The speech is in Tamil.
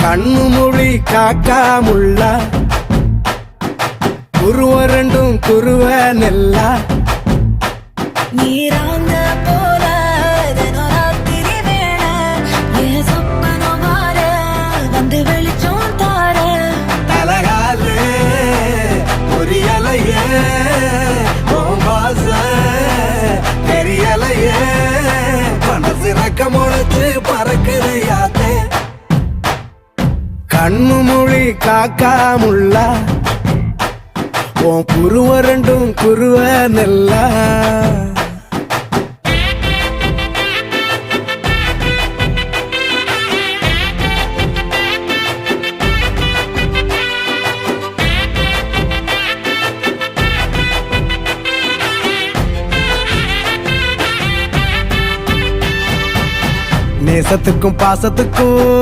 கண்ணு மொழி காக்காமுள்ள குருவ ரெண்டும் குருவ நெல்லா நீராங்க போல ராத்திரி வேள என் சொப்பனம் மாற வந்து வெளிச்சம் தார தலகாலே புரியலையே பாச தெரியலையே மனசு ரக்க முளைச்சு பறக்குது யாத்தே கண்ணு மொழி காக்காமுள்ள உன் குருவ ரெண்டும் குருவ நெல்லா நேசத்துக்கும் பாசத்துக்கும்